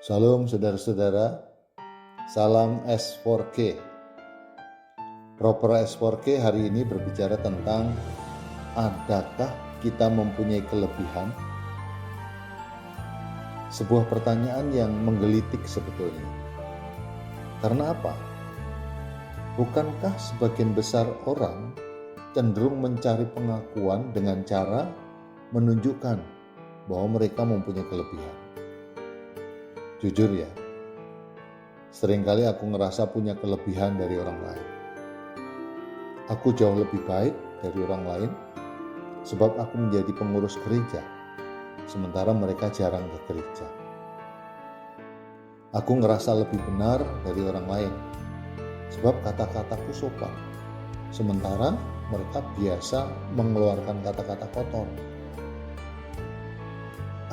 Shalom saudara-saudara, salam S4K. Proper S4K hari ini berbicara tentang adakah kita mempunyai kelebihan? Sebuah pertanyaan yang menggelitik sebetulnya. Karena apa? Bukankah sebagian besar orang cenderung mencari pengakuan dengan cara menunjukkan bahwa mereka mempunyai kelebihan? Jujur ya, seringkali aku ngerasa punya kelebihan dari orang lain. Aku jauh lebih baik dari orang lain sebab aku menjadi pengurus gereja, sementara mereka jarang ke gereja. Aku ngerasa lebih benar dari orang lain sebab kata-kataku sopan, sementara mereka biasa mengeluarkan kata-kata kotor.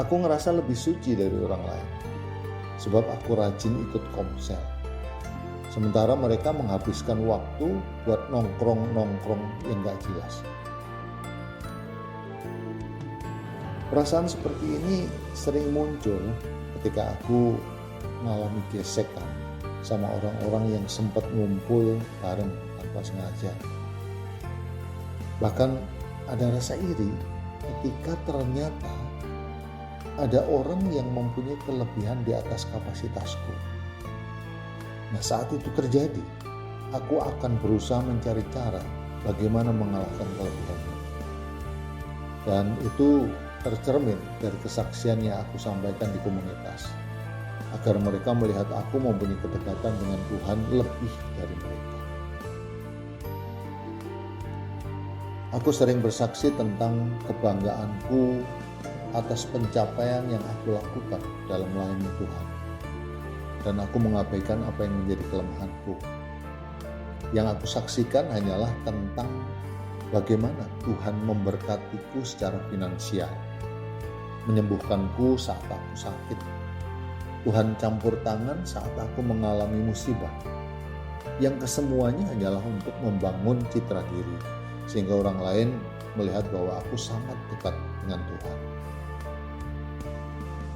Aku ngerasa lebih suci dari orang lain sebab aku rajin ikut komsel, sementara mereka menghabiskan waktu buat nongkrong-nongkrong yang gak jelas. Perasaan seperti ini sering muncul ketika aku mengalami gesekan sama orang-orang yang sempat ngumpul bareng tanpa sengaja. Bahkan ada rasa iri ketika ternyata ada orang yang mempunyai kelebihan di atas kapasitasku. Nah, saat itu terjadi, aku akan berusaha mencari cara bagaimana mengalahkan kelebihannya. Dan itu tercermin dari kesaksian yang aku sampaikan di komunitas, agar mereka melihat aku mempunyai kedekatan dengan Tuhan lebih dari mereka. Aku sering bersaksi tentang kebanggaanku atas pencapaian yang aku lakukan dalam melayani Tuhan. Dan aku mengabaikan apa yang menjadi kelemahanku. Yang aku saksikan hanyalah tentang bagaimana Tuhan memberkatiku secara finansial, menyembuhkanku saat aku sakit. Tuhan campur tangan saat aku mengalami musibah. Yang kesemuanya hanyalah untuk membangun citra diri, sehingga orang lain melihat bahwa aku sangat dekat dengan Tuhan.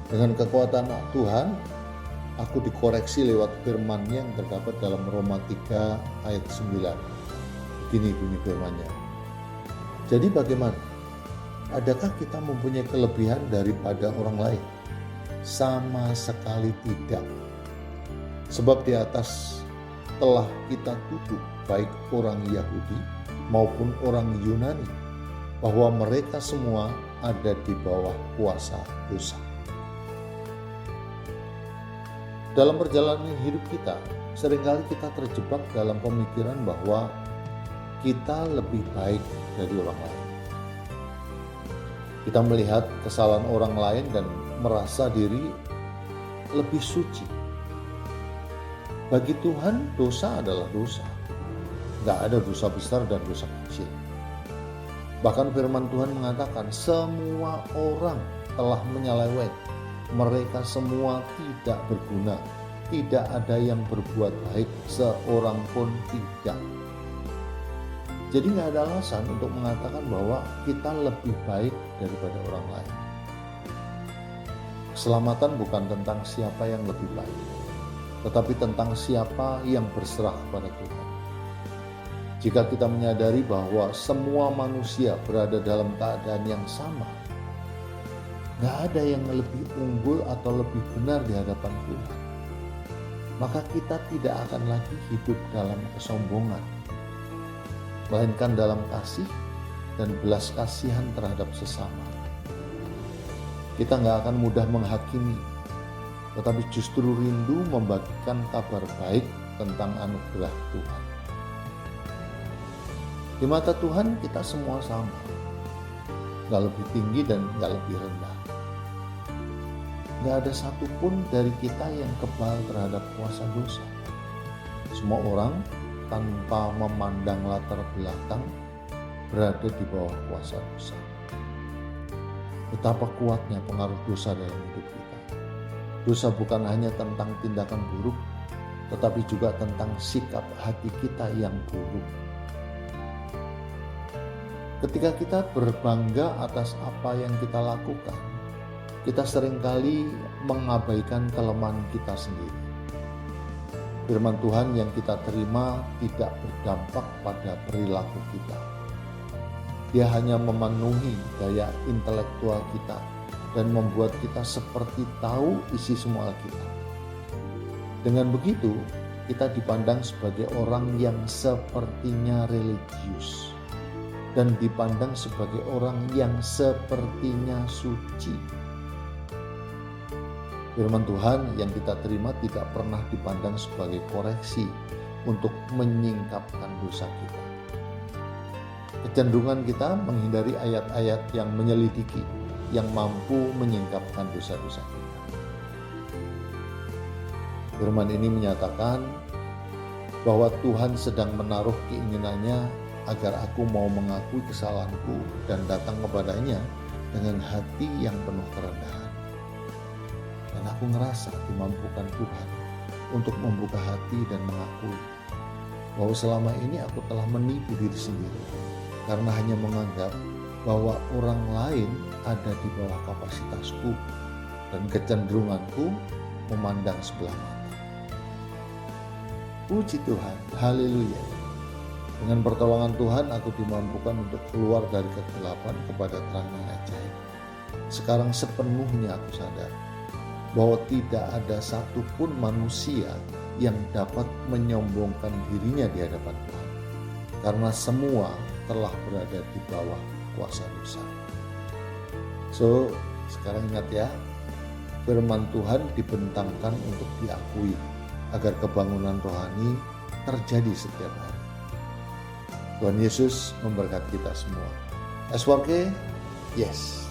Dengan kekuatan Tuhan, aku dikoreksi lewat firman yang terdapat dalam Roma 3 ayat 9. Begini bunyi firman-Nya. Jadi bagaimana? Adakah kita mempunyai kelebihan daripada orang lain? Sama sekali tidak. Sebab di atas telah kita tuduh baik orang Yahudi maupun orang Yunani bahwa mereka semua ada di bawah kuasa dosa. Dalam perjalanan hidup kita, seringkali kita terjebak dalam pemikiran bahwa kita lebih baik dari orang lain. Kita melihat kesalahan orang lain dan merasa diri lebih suci. Bagi Tuhan, dosa adalah dosa. Gak ada dosa besar dan dosa kecil. Bahkan firman Tuhan mengatakan semua orang telah menyeleweng. Mereka semua tidak berguna, tidak ada yang berbuat baik, seorang pun tidak. Jadi gak ada alasan untuk mengatakan bahwa kita lebih baik daripada orang lain. Keselamatan bukan tentang siapa yang lebih baik, tetapi tentang siapa yang berserah kepada Tuhan. Jika kita menyadari bahwa semua manusia berada dalam keadaan yang sama, gak ada yang lebih unggul atau lebih benar di hadapan Tuhan, maka kita tidak akan lagi hidup dalam kesombongan, melainkan dalam kasih dan belas kasihan terhadap sesama. Kita gak akan mudah menghakimi, tetapi justru rindu membagikan kabar baik tentang anugerah Tuhan. Di mata Tuhan kita semua sama, gak lebih tinggi dan gak lebih rendah. Gak ada satupun dari kita yang kebal terhadap kuasa dosa. Semua orang tanpa memandang latar belakang berada di bawah kuasa dosa. Betapa kuatnya pengaruh dosa dalam hidup kita. Dosa bukan hanya tentang tindakan buruk, tetapi juga tentang sikap hati kita yang buruk. Ketika kita berbangga atas apa yang kita lakukan, kita seringkali mengabaikan kelemahan kita sendiri. Firman Tuhan yang kita terima tidak berdampak pada perilaku kita. Dia hanya memenuhi daya intelektual kita dan membuat kita seperti tahu isi semua Alkitab. Dengan begitu, kita dipandang sebagai orang yang sepertinya religius dan dipandang sebagai orang yang sepertinya suci. Firman Tuhan yang kita terima tidak pernah dipandang sebagai koreksi untuk menyingkapkan dosa kita. Kecenderungan kita menghindari ayat-ayat yang menyelidiki, yang mampu menyingkapkan dosa-dosa kita. Firman ini menyatakan bahwa Tuhan sedang menaruh keinginannya agar aku mau mengakui kesalahanku dan datang kepadanya dengan hati yang penuh kerendahan. Dan aku ngerasa dimampukan Tuhan untuk membuka hati dan mengakui bahwa selama ini aku telah menipu diri sendiri karena hanya menganggap bahwa orang lain ada di bawah kapasitasku dan kecenderunganku memandang sebelah mata. Puji Tuhan, haleluya. Dengan pertolongan Tuhan aku dimampukan untuk keluar dari kegelapan kepada terang yang ajaib. Sekarang sepenuhnya aku sadar bahwa tidak ada satupun manusia yang dapat menyombongkan dirinya di hadapan Tuhan. Karena semua telah berada di bawah kuasa dosa. So, sekarang ingat ya, firman Tuhan dibentangkan untuk diakui agar kebangunan rohani terjadi setiap hari. Tuhan Yesus memberkati kita semua. SWRG, yes.